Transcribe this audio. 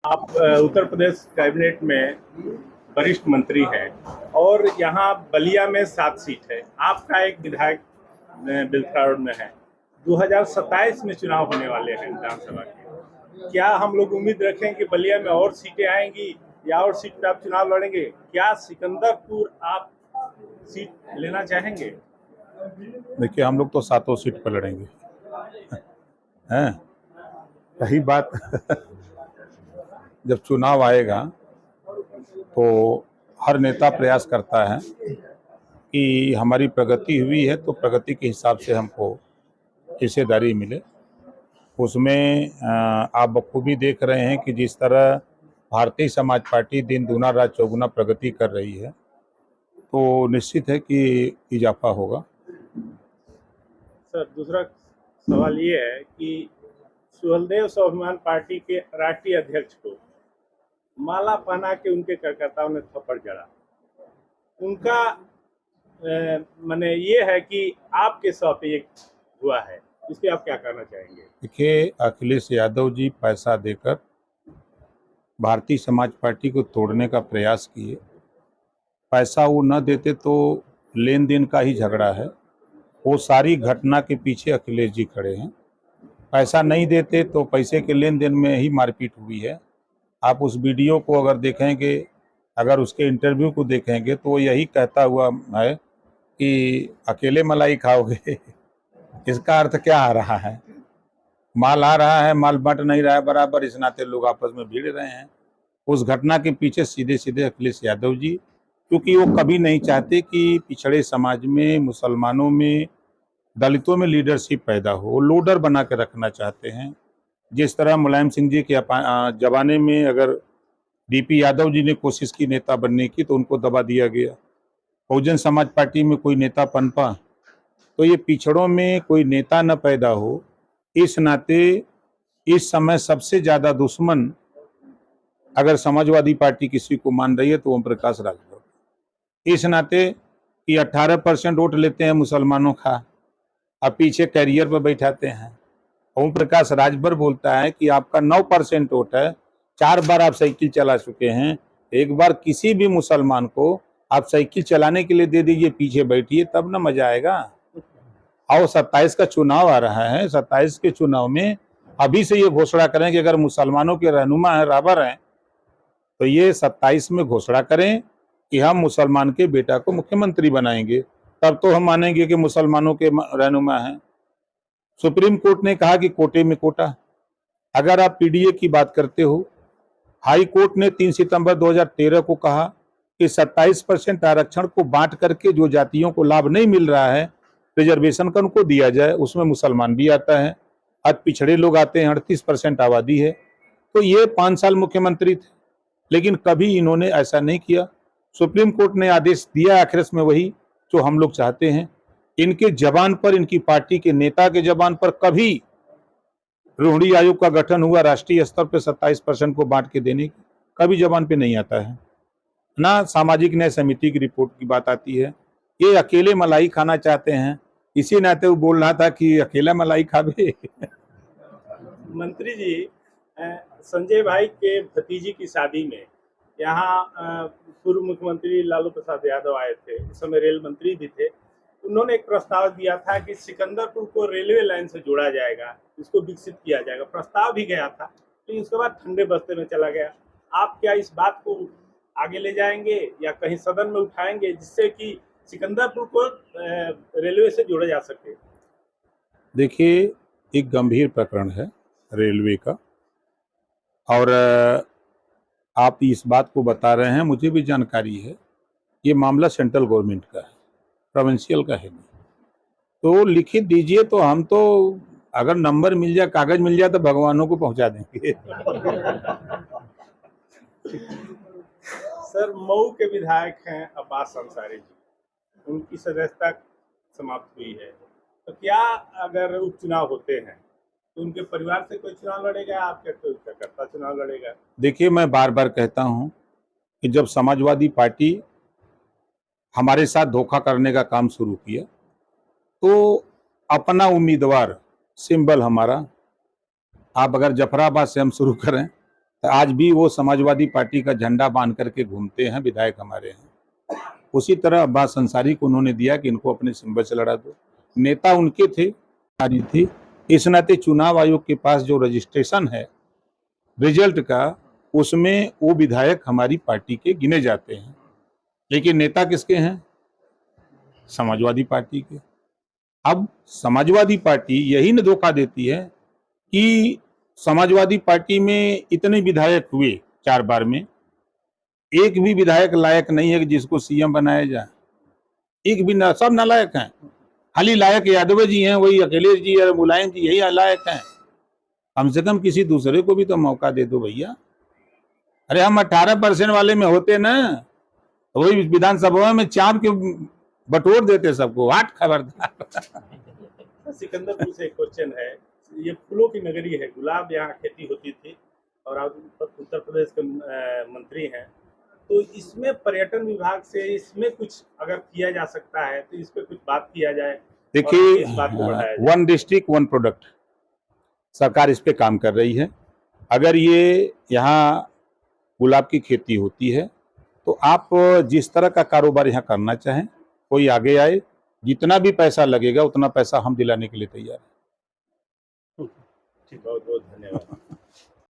आप उत्तर प्रदेश कैबिनेट में वरिष्ठ मंत्री हैं और यहाँ बलिया में 7 सीट है। आपका एक विधायक बिलथाड़ में है। 2027 में चुनाव होने वाले हैं विधानसभा के। क्या हम लोग उम्मीद रखें कि बलिया में और सीटें आएंगी या और सीट पे आप चुनाव लड़ेंगे? क्या सिकंदरपुर आप सीट लेना चाहेंगे? देखिए, हम लोग तो 7 सीट पर लड़ेंगे हैं। रही बात जब चुनाव आएगा तो हर नेता प्रयास करता है कि हमारी प्रगति हुई है तो प्रगति के हिसाब से हमको हिस्सेदारी मिले। उसमें आप बखूबी देख रहे हैं कि जिस तरह भारतीय समाज पार्टी दिन दूना रात चौगुना प्रगति कर रही है, तो निश्चित है कि इजाफा होगा। सर, दूसरा सवाल ये है कि सुहलदेव स्वाभिमान पार्टी के राष्ट्रीय अध्यक्ष को माला पहना के उनके कार्यकर्ताओं ने थप्पड़ जड़ा। उनका माने ये है कि आपके सौंपे हुआ है, इस पे आप क्या कहना चाहेंगे? देखिए, अखिलेश यादव जी पैसा देकर भारतीय समाज पार्टी को तोड़ने का प्रयास किए। पैसा वो न देते तो लेन देन का ही झगड़ा है। वो सारी घटना के पीछे अखिलेश जी खड़े हैं। पैसा नहीं देते तो पैसे के लेन देन में ही मारपीट हुई है। आप उस वीडियो को अगर देखेंगे, अगर उसके इंटरव्यू को देखेंगे तो यही कहता हुआ है कि अकेले मलाई खाओगे इसका अर्थ क्या आ रहा है? माल आ रहा है, माल बंट नहीं रहा है बराबर, इस नाते लोग आपस में भिड़ रहे हैं। उस घटना के पीछे सीधे सीधे अखिलेश यादव जी, क्योंकि वो कभी नहीं चाहते कि पिछड़े समाज में, मुसलमानों में, दलितों में लीडरशिप पैदा हो। वो लोडर बना के रखना चाहते हैं। जिस तरह मुलायम सिंह जी के जमाने में अगर डीपी यादव जी ने कोशिश की नेता बनने की तो उनको दबा दिया गया। बहुजन समाज पार्टी में कोई नेता पनपा तो ये पिछड़ों में कोई नेता न पैदा हो, इस नाते इस समय सबसे ज्यादा दुश्मन अगर समाजवादी पार्टी किसी को मान रही है तो ओम प्रकाश राजभर। इस नाते कि 18% वोट लेते हैं मुसलमानों का, अब पीछे कैरियर पर बैठाते हैं। ओम प्रकाश राजभर बोलता है कि आपका 9% वोट है, 4 बार आप साइकिल चला चुके हैं, एक बार किसी भी मुसलमान को आप साइकिल चलाने के लिए दे दीजिए, पीछे बैठिए, तब ना मजा आएगा। और 27 का चुनाव आ रहा है। 27 के चुनाव में अभी से ये घोषणा करें कि अगर मुसलमानों के रहनुमा है, रहबर हैं, तो ये 27 में घोषणा करें कि हम मुसलमान के बेटा को मुख्यमंत्री बनाएंगे, तब तो हम मानेंगे कि मुसलमानों के रहनुमा हैं। सुप्रीम कोर्ट ने कहा कि कोटे में कोटा। अगर आप पीडीए की बात करते हो, हाई कोर्ट ने 3 सितंबर 2013 को कहा कि 27% आरक्षण को बांट करके जो जातियों को लाभ नहीं मिल रहा है, रिजर्वेशन का उनको दिया जाए। उसमें मुसलमान भी आता है, आज पिछड़े लोग आते हैं, 38% आबादी है। तो ये 5 साल मुख्यमंत्री थे, लेकिन कभी इन्होंने ऐसा नहीं किया। सुप्रीम कोर्ट ने आदेश दिया आखिर में वही जो हम लोग चाहते हैं। इनके जबान पर, इनकी पार्टी के नेता के जबान पर कभी रोहिणी आयोग का गठन हुआ राष्ट्रीय स्तर पर 27% को बांट के देने की, कभी जबान पे नहीं आता है ना। सामाजिक न्याय समिति की रिपोर्ट की बात आती है। ये अकेले मलाई खाना चाहते हैं, इसी नाते वो बोल रहा था कि अकेला मलाई खावे मंत्री जी, संजय भाई के भतीजी की शादी में यहाँ पूर्व मुख्यमंत्री लालू प्रसाद यादव आए थे, इस समय रेल मंत्री भी थे। उन्होंने एक प्रस्ताव दिया था कि सिकंदरपुर को रेलवे लाइन से जोड़ा जाएगा, इसको विकसित किया जाएगा। प्रस्ताव भी गया था, लेकिन उसके बाद ठंडे बस्ते में चला गया। आप क्या इस बात को आगे ले जाएंगे या कहीं सदन में उठाएंगे जिससे कि सिकंदरपुर को रेलवे से जोड़ा जा सके? देखिए, एक गंभीर प्रकरण है रेलवे का, और आप इस बात को बता रहे हैं, मुझे भी जानकारी है। ये मामला सेंट्रल गवर्नमेंट का है, प्रोविंशियल का है नहीं। तो लिखित दीजिए, तो हम तो अगर नंबर मिल जाए, कागज मिल जाए तो भगवानों को पहुंचा देंगे सर, मऊ के विधायक हैं अब्बास अंसारी जी, उनकी सदस्यता समाप्त हुई है, तो क्या अगर उपचुनाव होते हैं तो उनके परिवार से कोई चुनाव लड़ेगा, आपके कोई कार्यकर्ता चुनाव लड़ेगा? देखिए, मैं बार बार कहता हूं कि जब समाजवादी पार्टी हमारे साथ धोखा करने का काम शुरू किया तो अपना उम्मीदवार सिंबल हमारा, आप अगर जफराबाद से हम शुरू करें तो आज भी वो समाजवादी पार्टी का झंडा बांध करके घूमते हैं, विधायक हमारे हैं। उसी तरह अब्बास अंसारी को उन्होंने दिया कि इनको अपने सिंबल से लड़ा दो। नेता उनके थे, हमारी थी। इस नाते चुनाव आयोग के पास जो रजिस्ट्रेशन है रिजल्ट का, उसमें वो विधायक हमारी पार्टी के गिने जाते हैं। लेकिन नेता किसके हैं? समाजवादी पार्टी के। अब समाजवादी पार्टी यही न धोखा देती है कि समाजवादी पार्टी में इतने विधायक हुए 4 बार में, एक भी विधायक लायक नहीं है कि जिसको सीएम बनाया जाए। एक भी ना, सब नालायक हैं। खाली लायक यादव जी हैं, वही अखिलेश जी और मुलायम जी, यही लायक हैं। कम से कम किसी दूसरे को भी तो मौका दे दो भैया। अरे हम 18% वाले में होते ना, तो वही विधानसभा में चाप के बटोर देते सबको। हाट खबरदार। सिकंदरपुर से एक क्वेश्चन है, ये फूलों की नगरी है, गुलाब यहाँ खेती होती थी और आप उत्तर प्रदेश के मंत्री हैं, तो इसमें पर्यटन विभाग से इसमें कुछ अगर किया जा सकता है तो इस पे कुछ बात किया जाए। देखिए, इस बात को बढ़ाया जाए। 1 डिस्ट्रिक्ट 1 प्रोडक्ट सरकार इस पे काम कर रही है। अगर ये यहाँ गुलाब की खेती होती है तो आप जिस तरह का कारोबार यहाँ करना चाहें, कोई आगे आए, जितना भी पैसा लगेगा उतना पैसा हम दिलाने के लिए तैयार हैं। ठीक, बहुत बहुत धन्यवाद।